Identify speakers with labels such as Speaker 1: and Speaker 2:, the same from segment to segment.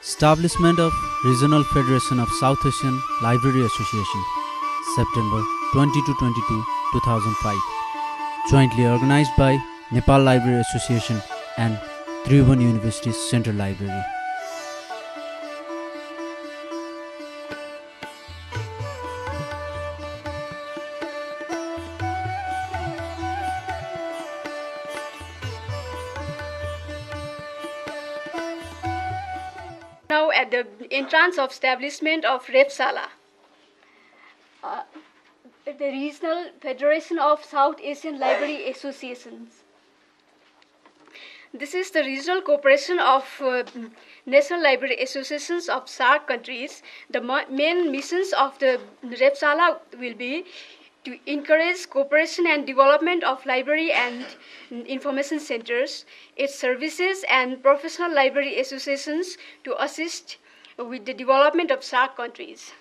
Speaker 1: Establishment of Regional Federation of South Asian Library Association, September 20 to 22, 2005. Jointly organized by Nepal Library Association and Tribhuvan University's Central Library.
Speaker 2: Now at the entrance of establishment of REFSALA, the Regional Federation of South Asian Library Associations. This is the regional cooperation of National Library Associations of SAARC countries. The main missions of the REFSALA will be to encourage cooperation and development of library and information centers, its services and professional library associations to assist with the development of SAARC countries.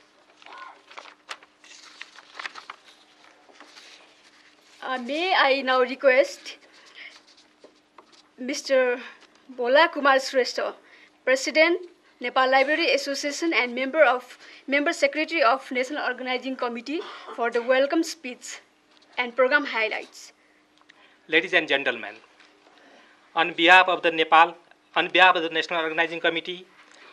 Speaker 2: May I now request Mr. Bhola Kumar Shrestha, President, Nepal Library Association and Member Secretary of National Organizing Committee for the welcome speech and program highlights.
Speaker 3: Ladies and gentlemen, on behalf of the National Organizing Committee,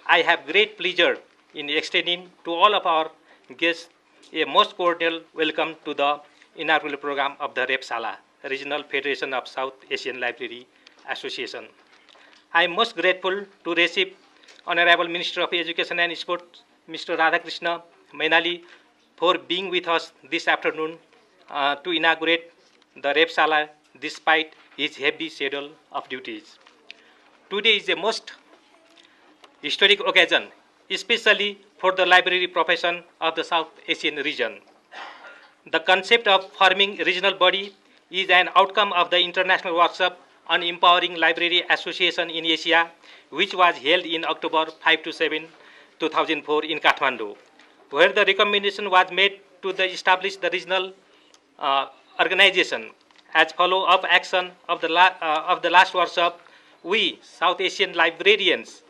Speaker 3: I have great pleasure in extending to all of our guests a most cordial welcome to the inaugural program of the REFSALA, Regional Federation of South Asian Library Association. I am most grateful to receive Honorable Minister of Education and Sports, Mr. Radhakrishna Mainali, for being with us this afternoon to inaugurate the REFSALA despite his heavy schedule of duties. Today is a most historic occasion, especially for the library profession of the South Asian region. The concept of forming a regional body is an outcome of the international workshop on empowering library association in Asia, which was held in October 5 to 7, 2004 in Kathmandu, where the recommendation was made to establish the regional organization. As follow-up action of the last workshop, we, South Asian librarians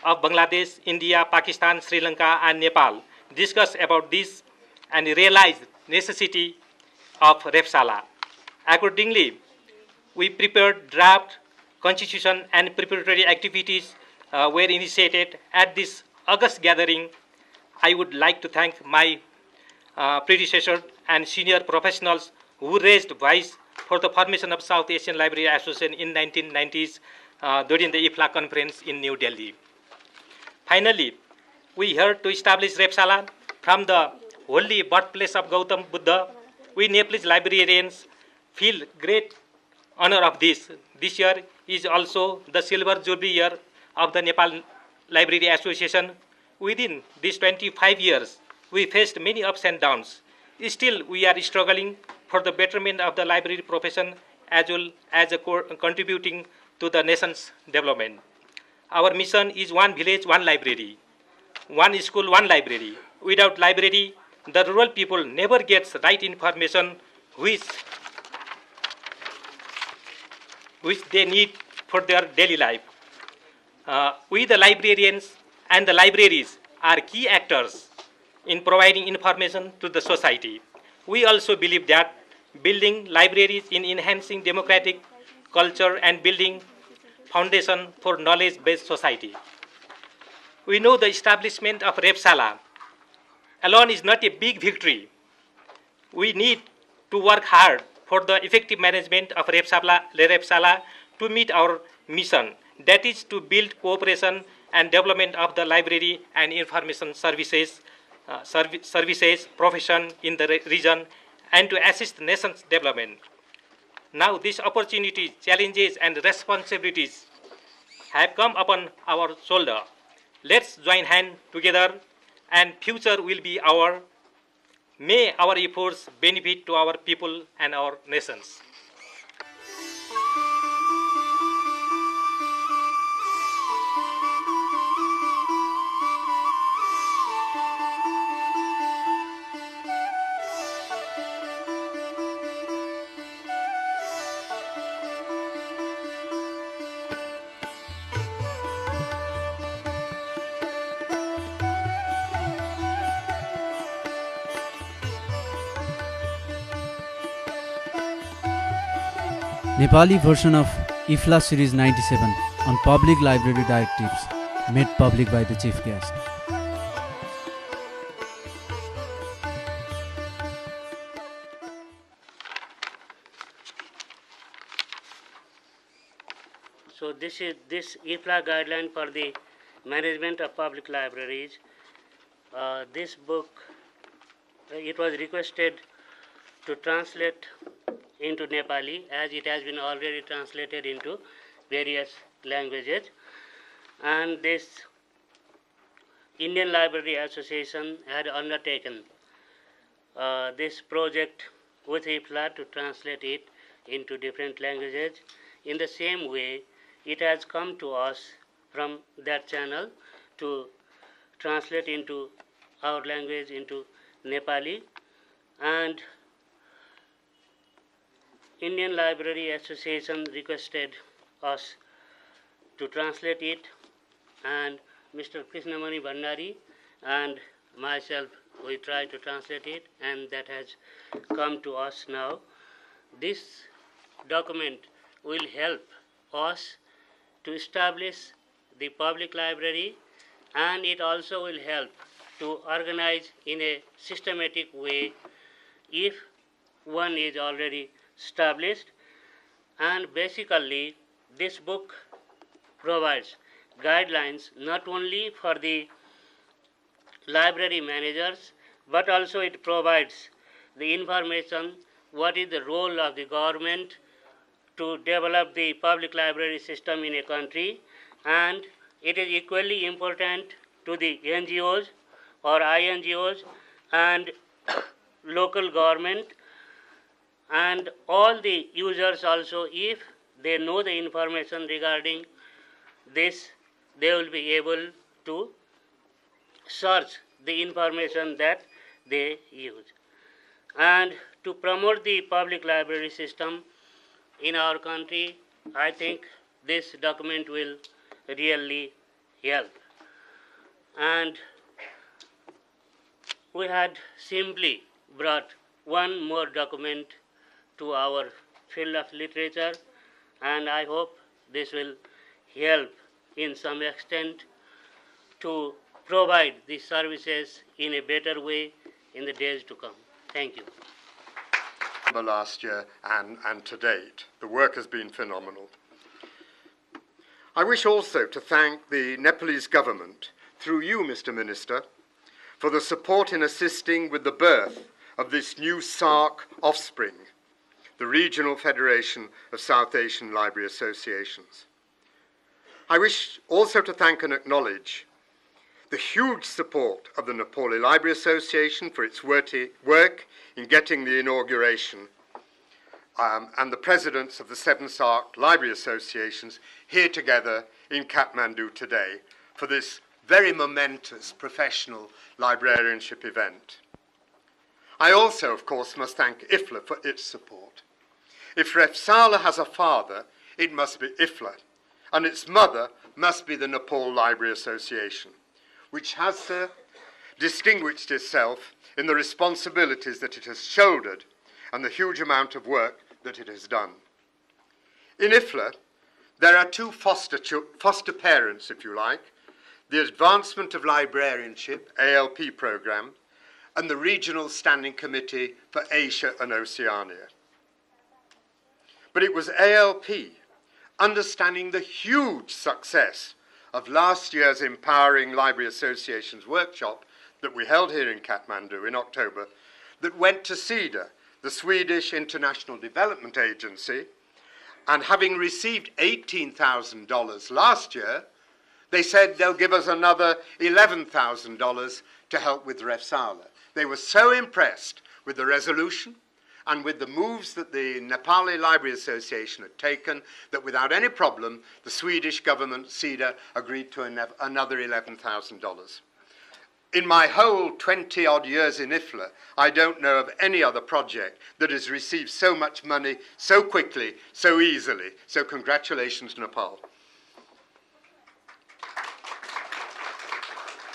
Speaker 3: of Bangladesh, India, Pakistan, Sri Lanka, and Nepal, discussed about this and realized necessity of REFSALA. Accordingly, we prepared draft constitution and preparatory activities were initiated at this August gathering. I would like to thank my predecessor and senior professionals who raised voice for the formation of South Asian Library Association in 1990s during the IFLA conference in New Delhi. Finally, we here to establish REFSALA from the holy birthplace of Gautam Buddha. We Nepalese librarians feel great honor of this. This year is also the silver jubilee year of the Nepal Library Association. Within these 25 years, we faced many ups and downs. Still, we are struggling for the betterment of the library profession as well as contributing to the nation's development. Our mission is one village, one library, one school, one library. Without library, the rural people never gets right information which they need for their daily life. We, the librarians and the libraries, are key actors in providing information to the society. We also believe that building libraries in enhancing democratic culture and building foundation for knowledge-based society. We know the establishment of REFSALA alone is not a big victory. We need to work hard for the effective management of REFSALA to meet our mission, that is to build cooperation and development of the library and information services profession in the region and to assist the nation's development. Now these opportunities, challenges and responsibilities have come upon our shoulder. Let's join hands together and future will be our. May our efforts benefit to our people and our nations.
Speaker 1: Nepali version of IFLA Series 97 on Public Library Directives, made public by the Chief Guest.
Speaker 4: So this is this IFLA guideline for the management of public libraries. This book, it was requested to translate into Nepali, as it has been already translated into various languages. And this Indian Library Association had undertaken this project with IFLA to translate it into different languages. In the same way, it has come to us from that channel to translate into our language, into Nepali. And Indian Library Association requested us to translate it, and Mr. Krishnamani Bhandari and myself, we tried to translate it, and that has come to us now. This document will help us to establish the public library, and it also will help to organize in a systematic way if one is already established. And basically this book provides guidelines not only for the library managers, but also it provides the information what is the role of the government to develop the public library system in a country, and it is equally important to the NGOs or INGOs and local government and all the users also. If they know the information regarding this, they will be able to search the information that they use. And to promote the public library system in our country, I think this document will really help. And we had simply brought one more document to our field of literature, and I hope this will help in some extent to provide these services in a better way in the days to come. Thank you.
Speaker 5: Last year and to date, the work has been phenomenal. I wish also to thank the Nepalese government, through you, Mr. Minister, for the support in assisting with the birth of this new SARC offspring, the Regional Federation of South Asian Library Associations. I wish also to thank and acknowledge the huge support of the Nepali Library Association for its work in getting the inauguration and the presidents of the 7 SARC Library Associations here together in Kathmandu today for this very momentous professional librarianship event. I also, of course, must thank IFLA for its support. If REFSALA has a father, it must be IFLA, and its mother must be the Nepal Library Association, which has distinguished itself in the responsibilities that it has shouldered and the huge amount of work that it has done. In IFLA, there are 2 foster parents, if you like, the Advancement of Librarianship, ALP program, and the Regional Standing Committee for Asia and Oceania. But it was ALP, understanding the huge success of last year's Empowering Library Associations workshop that we held here in Kathmandu in October, that went to CEDA, the Swedish International Development Agency, and having received $18,000 last year, they said they'll give us another $11,000 to help with REFSALA. They were so impressed with the resolution and with the moves that the Nepali Library Association had taken that without any problem, the Swedish government, CEDA, agreed to another $11,000. In my whole 20-odd years in IFLA, I don't know of any other project that has received so much money so quickly, so easily. So congratulations, Nepal.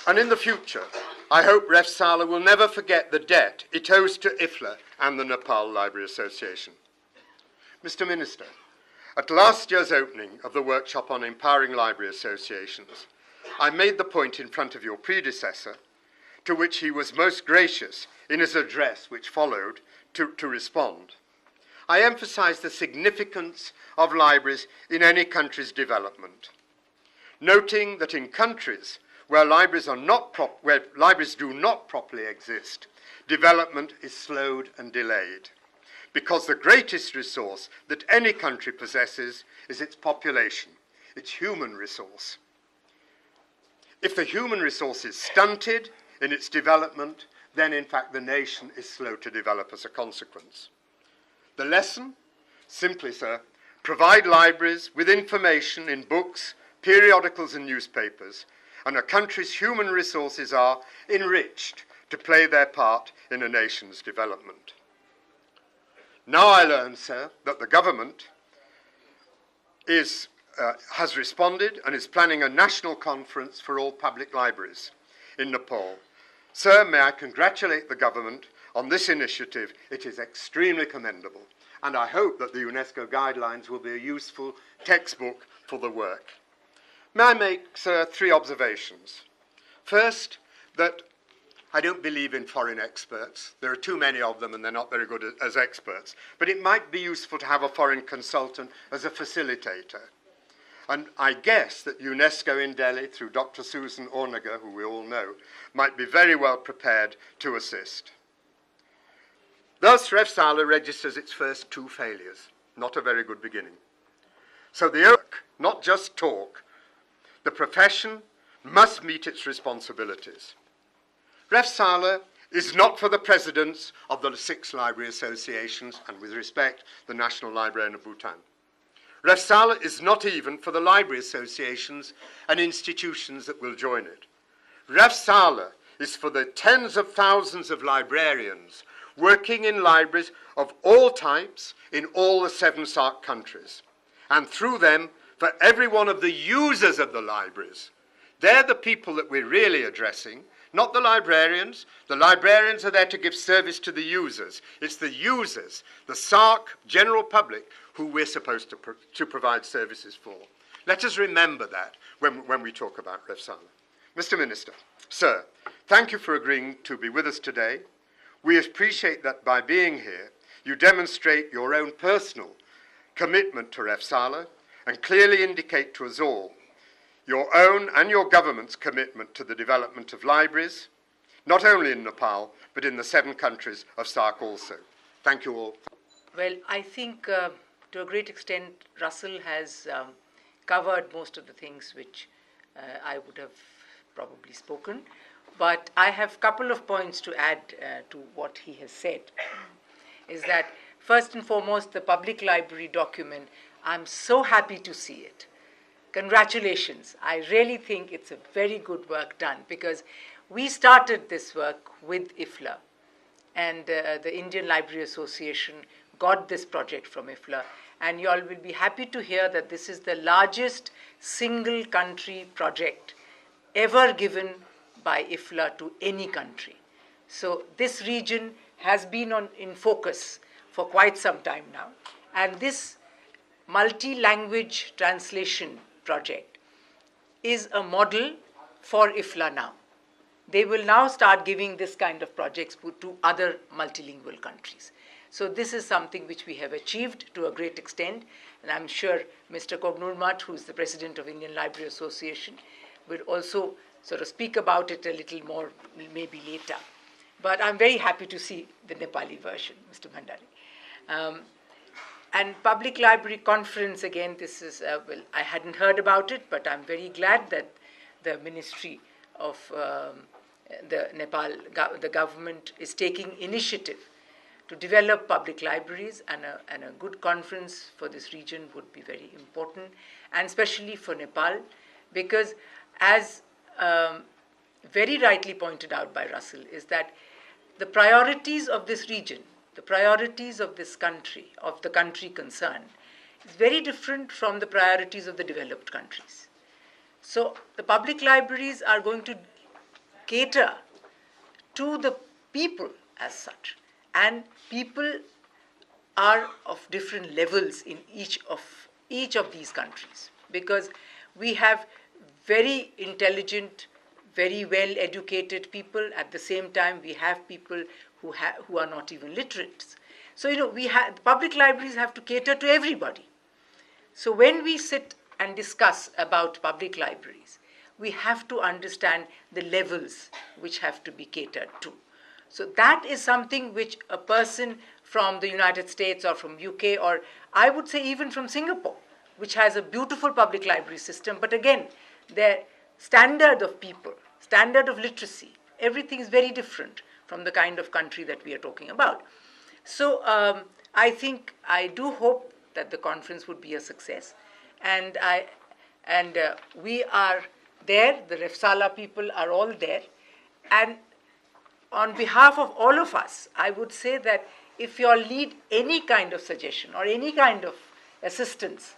Speaker 5: And in the future, I hope REFSALA will never forget the debt it owes to IFLA and the Nepal Library Association. Mr. Minister, At last year's opening of the workshop on empowering library associations, I made the point in front of your predecessor, to which he was most gracious in his address which followed to respond. I emphasised the significance of libraries in any country's development, noting that in countries where libraries do not properly exist, development is slowed and delayed, because the greatest resource that any country possesses is its population, its human resource. If the human resource is stunted in its development, then in fact the nation is slow to develop as a consequence. The lesson? Simply, sir, provide libraries with information in books, periodicals and newspapers, and a country's human resources are enriched to play their part in a nation's development. Now I learn, sir, that the government has responded and is planning a national conference for all public libraries in Nepal. Sir, may I congratulate the government on this initiative. It is extremely commendable, and I hope that the UNESCO guidelines will be a useful textbook for the work. May I make, sir, 3 observations? First, that I don't believe in foreign experts. There are too many of them and they're not very good as experts. But it might be useful to have a foreign consultant as a facilitator. And I guess that UNESCO in Delhi, through Dr. Susan Ornager, who we all know, might be very well prepared to assist. Thus, REFSALA registers its first 2 failures. Not a very good beginning. So the work, not just talk, the profession must meet its responsibilities. REFSALA is not for the presidents of the 6 library associations, and with respect, the National Librarian of Bhutan. REFSALA is not even for the library associations and institutions that will join it. REFSALA is for the tens of thousands of librarians working in libraries of all types in all the 7 SAARC countries, and through them for every one of the users of the libraries. They're the people that we're really addressing, not the librarians. The librarians are there to give service to the users. It's the users, the SAARC general public, who we're supposed to provide services for. Let us remember that when we talk about REFSALA. Mr. Minister, sir, thank you for agreeing to be with us today. We appreciate that by being here, you demonstrate your own personal commitment to REFSALA and clearly indicate to us all your own and your government's commitment to the development of libraries, not only in Nepal, but in the 7 countries of SAARC also. Thank you all.
Speaker 6: Well, I think to a great extent, Russell has covered most of the things which I would have probably spoken. But I have a couple of points to add to what he has said. Is that, first and foremost, the public library document, I'm so happy to see it. Congratulations. I really think it's a very good work done, because we started this work with IFLA, and the Indian Library Association got this project from IFLA, and you all will be happy to hear that this is the largest single country project ever given by IFLA to any country. So this region has been in focus for quite some time now, and this multi-language translation project is a model for IFLA now. They will now start giving this kind of projects to other multilingual countries. So this is something which we have achieved to a great extent, and I'm sure Mr. Kobnurmat, who is the president of Indian Library Association, will also sort of speak about it a little more maybe later. But I'm very happy to see the Nepali version, Mr. Bhandari. And Public Library Conference, again, this is, well, I hadn't heard about it, but I'm very glad that the Ministry of the Nepal, the government is taking initiative to develop public libraries, and a good conference for this region would be very important, and especially for Nepal, because as very rightly pointed out by Russell, is that the priorities of this region, the priorities of this country, of the country concerned, is very different from the priorities of the developed countries. So the public libraries are going to cater to the people as such, and people are of different levels in each of each of these countries, because we have very intelligent, very well educated people. At the same time, we have people who are not even literate. So, public libraries have to cater to everybody. So when we sit and discuss about public libraries, we have to understand the levels which have to be catered to. So that is something which a person from the United States or from UK, or I would say even from Singapore, which has a beautiful public library system, but again, their standard of people, standard of literacy, everything is very different from the kind of country that we are talking about. So I do hope that the conference would be a success, and we are there. The REFSALA people are all there, and on behalf of all of us, I would say that if you all need any kind of suggestion or any kind of assistance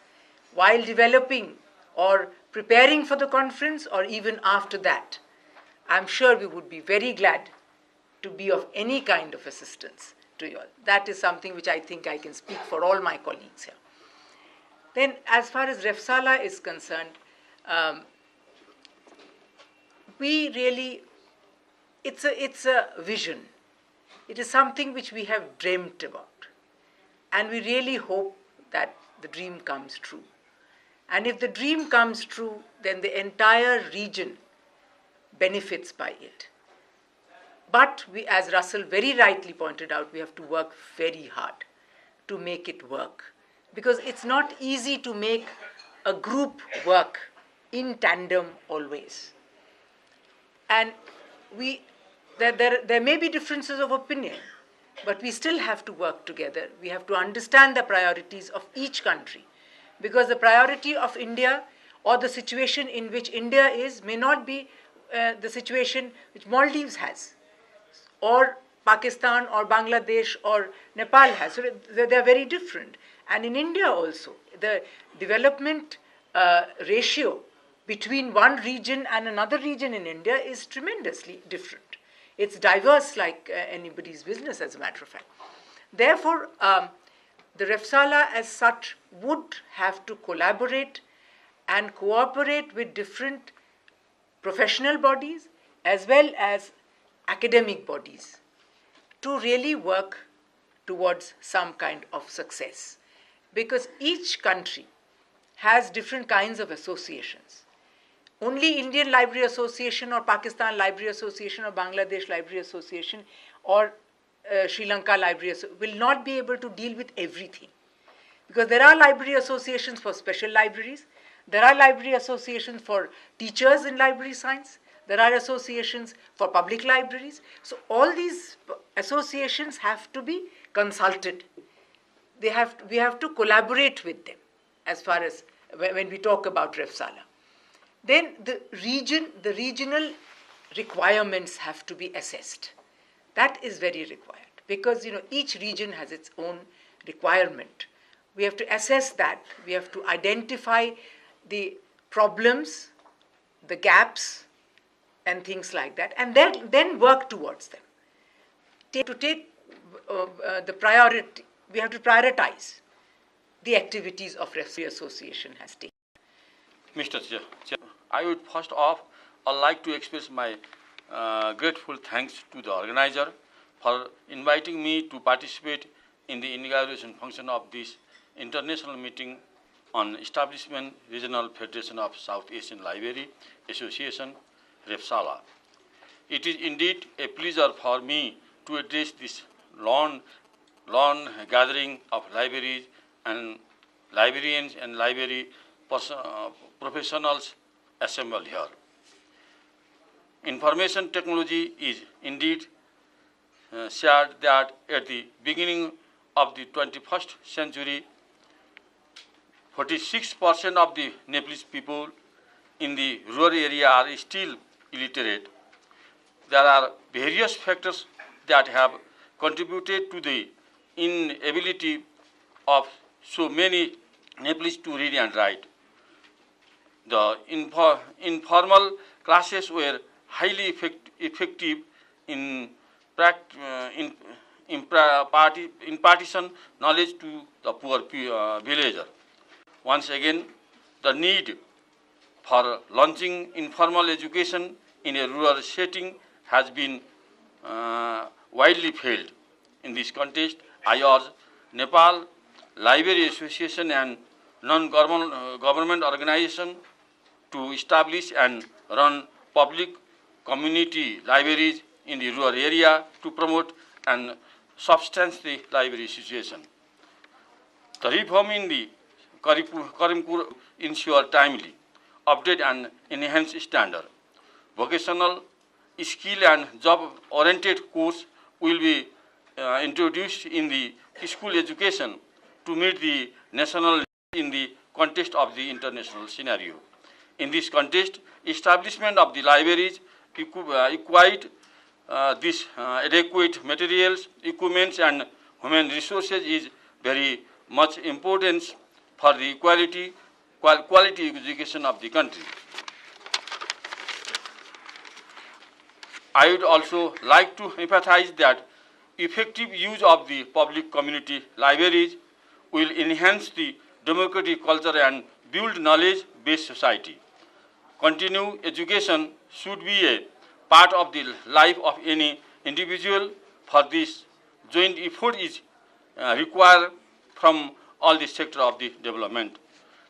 Speaker 6: while developing or preparing for the conference, or even after that, I'm sure we would be very glad to be of any kind of assistance to you all. That is something which I think I can speak for all my colleagues here. Then, as far as REFSALA is concerned, we really, it's a vision. It is something which we have dreamt about. And we really hope that the dream comes true. And if the dream comes true, then the entire region benefits by it. But we, as Russell very rightly pointed out, we have to work very hard to make it work. Because it's not easy to make a group work in tandem always. And there may be differences of opinion, but we still have to work together. We have to understand the priorities of each country. Because the priority of India, or the situation in which India is, may not be the situation which Maldives has, or Pakistan, or Bangladesh, or Nepal has. So they are very different. And in India also, the development ratio between one region and another region in India is tremendously different. It's diverse like anybody's business, as a matter of fact. Therefore, the REFSALA as such would have to collaborate and cooperate with different professional bodies as well as academic bodies to really work towards some kind of success. Because each country has different kinds of associations. Only Indian Library Association, or Pakistan Library Association, or Bangladesh Library Association, or Sri Lanka Library Association will not be able to deal with everything. Because there are library associations for special libraries, there are library associations for teachers in library science, there are associations for public libraries. So all these associations have to be consulted. We have to collaborate with them as far as when we talk about REFSALA. Then the regional requirements have to be assessed. That is very required because each region has its own requirement. We have to assess that. We have to identify the problems, the gaps, and things like that, and then work towards them. To take the priority, we have to prioritize the activities of REFSALA Association has taken.
Speaker 7: Mr. Chair, I would first off like to express my grateful thanks to the organizer for inviting me to participate in the inauguration function of this international meeting on Establishment Regional Federation of South Asian Library Association, REFSALA. It is indeed a pleasure for me to address this long gathering of libraries and librarians and library professionals assembled here. Information technology is indeed shared that at the beginning of the 21st century, 46% of the Nepalese people in the rural area are still illiterate. There are various factors that have contributed to the inability of so many Nepalese to read and write. The informal classes were highly effective in impartition knowledge to the poor villager. once again, the need for launching informal education in a rural setting has been widely felt. In this context, I urge Nepal Library Association and non-government organization to establish and run public community libraries in the rural area to promote and substance the library situation. The reform in the curriculum ensure timely, update and enhance standard. Vocational, skill and job-oriented course will be introduced in the school education to meet the national needs in the context of the international scenario. In this context, establishment of the libraries equipped this adequate materials, equipments and human resources is very much important for the quality education of the country. I would also like to emphasize that effective use of the public community libraries will enhance the democratic culture and build knowledge-based society. Continuing education should be a part of the life of any individual. For this, joint effort is required from all the sectors of the development.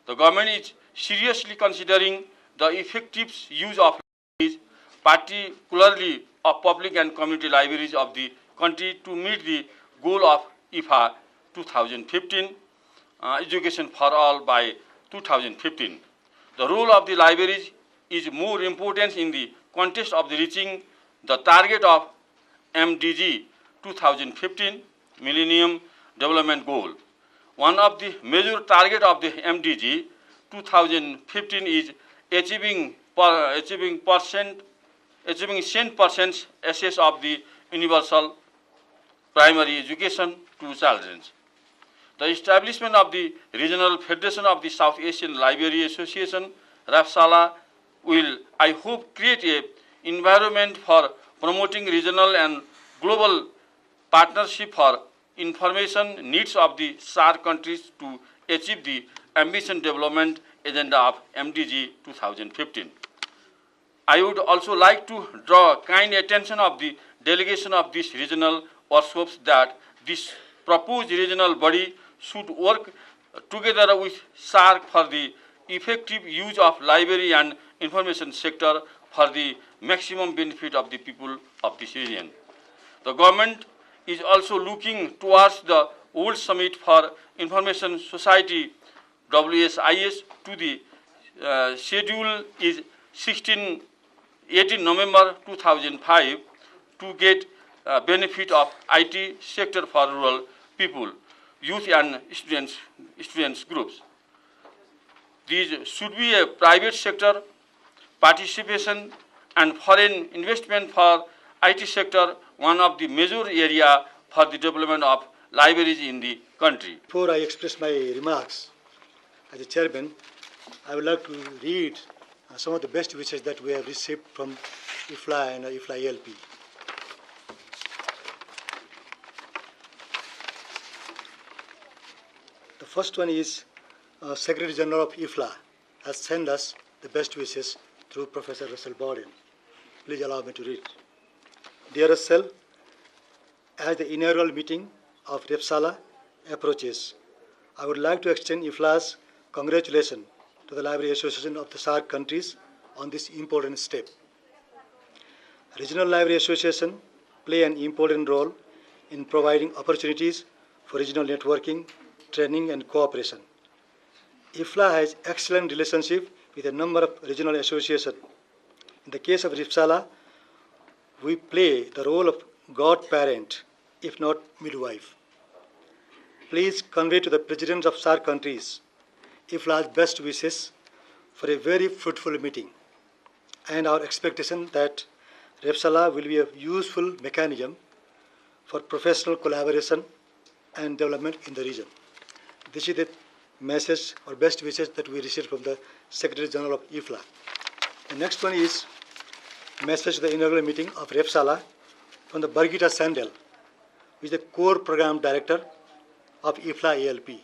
Speaker 7: The government is seriously considering the effective use of libraries, particularly of public and community libraries of the country, to meet the goal of IFA 2015, Education for All by 2015. The role of the libraries is more important in the context of the reaching the target of MDG 2015, Millennium Development Goal. One of the major targets of the MDG 2015 is achieving 100% access of the universal primary education to children. The establishment of the Regional Federation of the South Asian Library Association, REFSALA, will, I hope, create an environment for promoting regional and global partnership for information needs of the SAARC countries to achieve the ambitious development agenda of MDG 2015. I would also like to draw kind attention of the delegation of these regional workshops that this proposed regional body should work together with SAARC for the effective use of library and information sector for the maximum benefit of the people of this region. The government is also looking towards the World Summit for Information Society, WSIS, to the schedule is 18 November 2005 to get benefit of IT sector for rural people, youth and students groups. These should be a private sector participation and foreign investment for IT sector, one of the major area for the development of libraries in the country.
Speaker 8: Before I express my remarks as a chairman, I would like to read some of the best wishes that we have received from IFLA and IFLA ALP. The first one is Secretary General of IFLA has sent us the best wishes through Professor Russell Borden. Please allow me to read. Dear Russell, as the inaugural meeting of REFSALA approaches, I would like to extend IFLA's congratulations to the Library Association of the SAARC countries on this important step. Regional Library Association play an important role in providing opportunities for regional networking, training and cooperation. IFLA has excellent relationship with a number of regional associations. In the case of REFSALA, we play the role of godparent, if not midwife. Please convey to the presidents of SAARC countries IFLA's best wishes for a very fruitful meeting and our expectation that REFSALA will be a useful mechanism for professional collaboration and development in the region. This is the message or best wishes that we received from the Secretary General of IFLA. The next one is message to the inaugural meeting of REFSALA from the Birgitta Sandel, who is the core program director of IFLA ALP.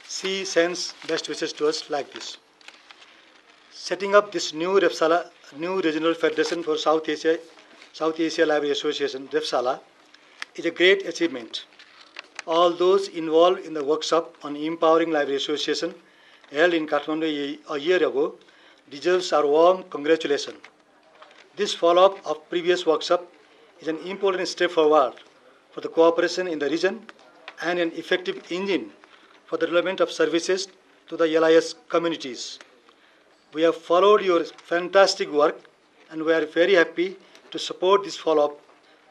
Speaker 8: she sends best wishes to us like this. Setting up this new REFSALA, new Regional Federation for South Asia Library Association, REFSALA, is a great achievement. All those involved in the workshop on empowering library association held in Kathmandu a year ago deserves our warm congratulations. This follow-up of previous workshop is an important step forward for the cooperation in the region and an effective engine for the development of services to the LIS communities. We have followed your fantastic work and we are very happy to support this follow-up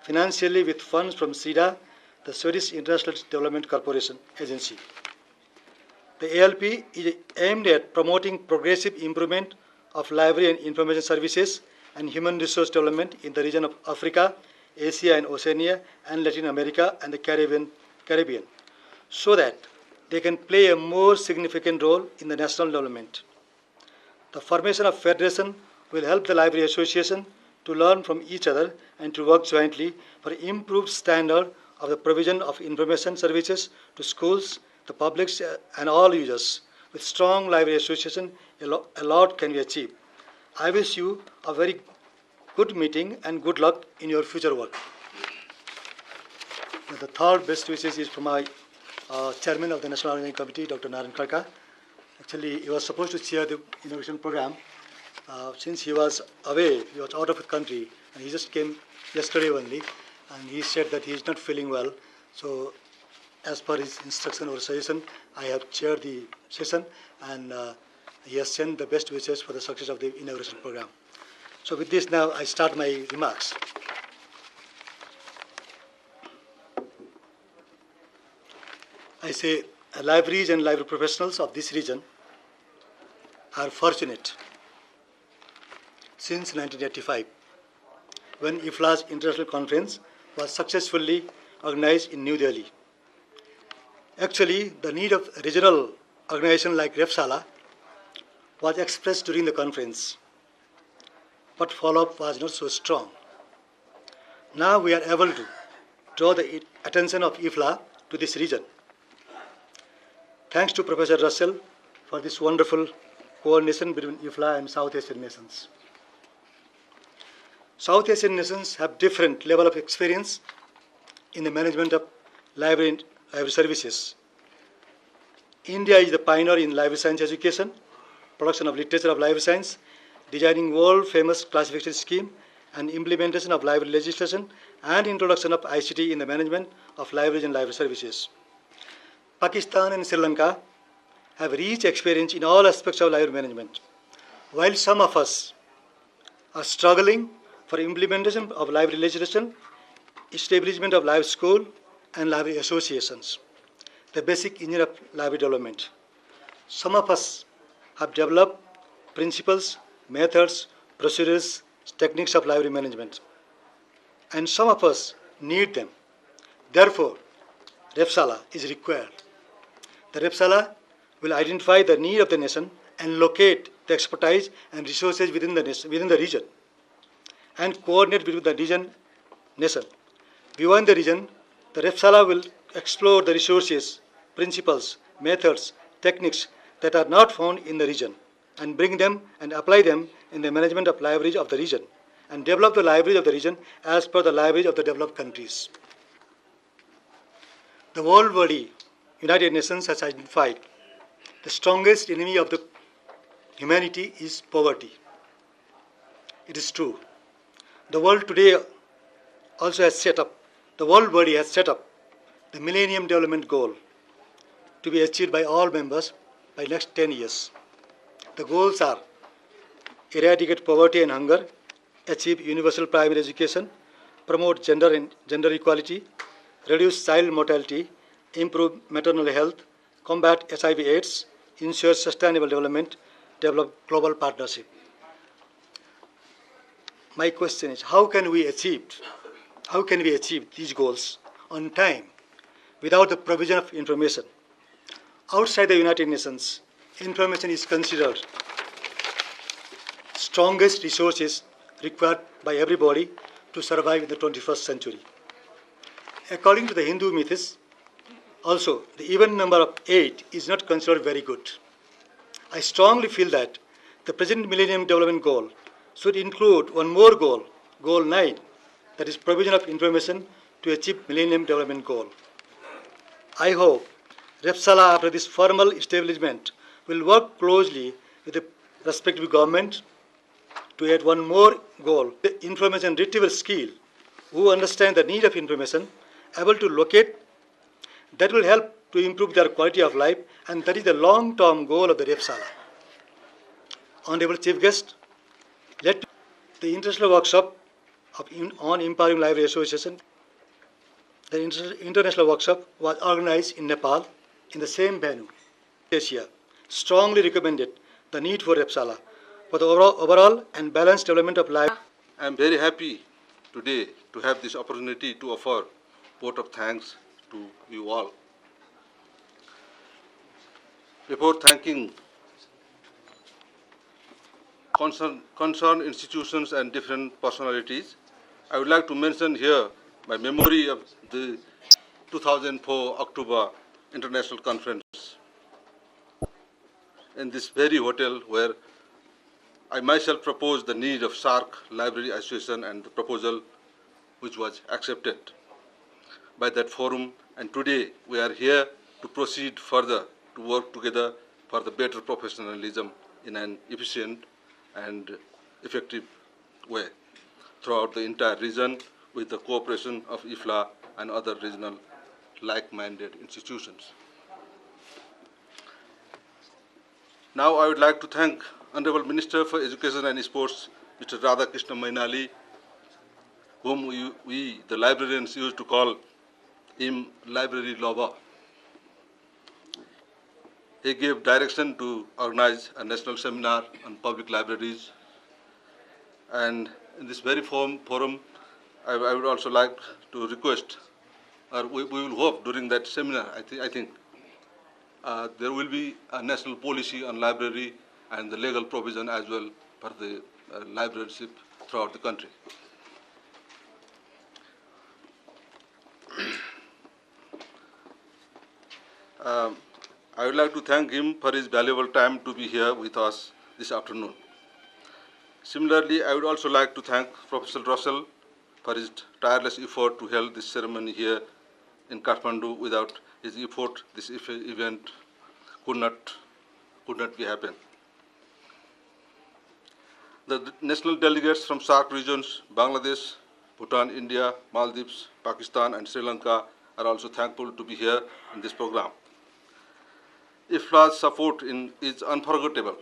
Speaker 8: financially with funds from SIDA, the Swedish International Development Corporation Agency. The ALP is aimed at promoting progressive improvement of library and information services and human resource development in the region of Africa, Asia and Oceania, and Latin America and the Caribbean, so that they can play a more significant role in the national development. The formation of Federation will help the Library Association to learn from each other and to work jointly for improved standard of the provision of information services to schools, the public, and all users. With strong library association, a lot can be achieved. I wish you a very good meeting and good luck in your future work. The third best wishes is from my chairman of the National Organizing Committee, Dr. Narayan Karka. Actually, he was supposed to chair the innovation program. Since he was away, he was out of the country, and he just came yesterday only, and he said that he is not feeling well. So, as per his instruction or suggestion, I have chaired the session, and he has sent the best wishes for the success of the inauguration program. So with this now, I start my remarks. I say libraries and library professionals of this region are fortunate since 1985, when IFLA's International Conference was successfully organized in New Delhi. Actually, the need of a regional organization like REFSALA was expressed during the conference, but follow-up was not so strong. Now we are able to draw the attention of IFLA to this region. Thanks to Professor Russell for this wonderful coordination between IFLA and South Asian nations. South Asian nations have different level of experience in the management of library services. India is the pioneer in library science education, production of literature of library science, designing world-famous classification scheme, and implementation of library legislation, and introduction of ICT in the management of libraries and library services. Pakistan and Sri Lanka have rich experience in all aspects of library management, while some of us are struggling for implementation of library legislation, establishment of library school and library associations, the basic engine of library development. Some of us have developed principles, methods, procedures, techniques of library management, and some of us need them. Therefore, REFSALA is required. The REFSALA will identify the need of the nation and locate the expertise and resources within the region, and coordinate between the nation. Beyond the region, the REFSALA will explore the resources, principles, methods, techniques that are not found in the region, and bring them and apply them in the management of libraries of the region, and develop the libraries of the region as per the libraries of the developed countries. The world body, United Nations, has identified the strongest enemy of the humanity is poverty. It is true. The world today also has set up, the world body has set up the Millennium Development Goal to be achieved by all members by next 10 years. The goals are eradicate poverty and hunger, achieve universal primary education, promote gender equality, reduce child mortality, improve maternal health, combat HIV/AIDS, ensure sustainable development, develop global partnership. My question is, how can we achieve these goals on time without the provision of information? Outside the United Nations, information is considered strongest resources required by everybody to survive in the 21st century. According to the Hindu myths, Also, the even number of 8 is not considered very good. I strongly feel that the present Millennium Development Goal should include one more goal, Goal 9, that is provision of information to achieve Millennium Development Goal. I hope REFSALA, after this formal establishment, will work closely with the respective government to add one more goal, the information retrieval skill, who understand the need of information, able to locate, that will help to improve their quality of life, and that is the long-term goal of the REFSALA. Honorable Chief Guest, let the international workshop on empowering library association. The international workshop was organized in Nepal in the same venue. Asia strongly recommended the need for REFSALA for the overall and balanced development of life.
Speaker 9: I am very happy today to have this opportunity to offer vote of thanks to you all. Before thanking concerned institutions and different personalities, I would like to mention here my memory of the 2004 October International Conference in this very hotel where I myself proposed the need of SARC Library Association and the proposal which was accepted by that forum, and today we are here to proceed further to work together for the better professionalism in an efficient and effective way throughout the entire region with the cooperation of IFLA and other regional like-minded institutions. Now I would like to thank Honorable Minister for Education and Sports, Mr. Radhakrishna Mainali, whom we, the librarians, used to call him library lover. He gave direction to organize a national seminar on public libraries. And in this very forum, I would also like to request, or we will hope during that seminar, I think, there will be a national policy on library and the legal provision as well for the libraryship throughout the country. I would like to thank him for his valuable time to be here with us this afternoon. Similarly, I would also like to thank Professor Russell for his tireless effort to hold this ceremony here in Kathmandu. Without his effort, this event could not be happen. The national delegates from SARC regions, Bangladesh, Bhutan, India, Maldives, Pakistan, and Sri Lanka are also thankful to be here in this program. IFLA's support is unforgettable.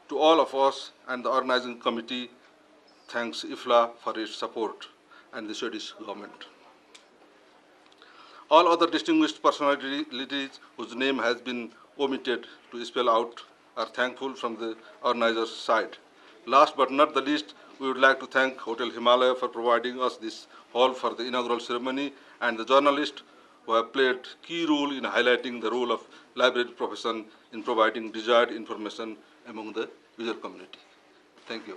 Speaker 9: To all of us and the organizing committee, thanks IFLA for its support and the Swedish government. All other distinguished personalities whose name has been omitted to spell out are thankful from the organizer's side. Last but not the least, we would like to thank Hotel Himalaya for providing us this hall for the inaugural ceremony, and the journalists who have played key role in highlighting the role of library profession in providing desired information among the user community. Thank you.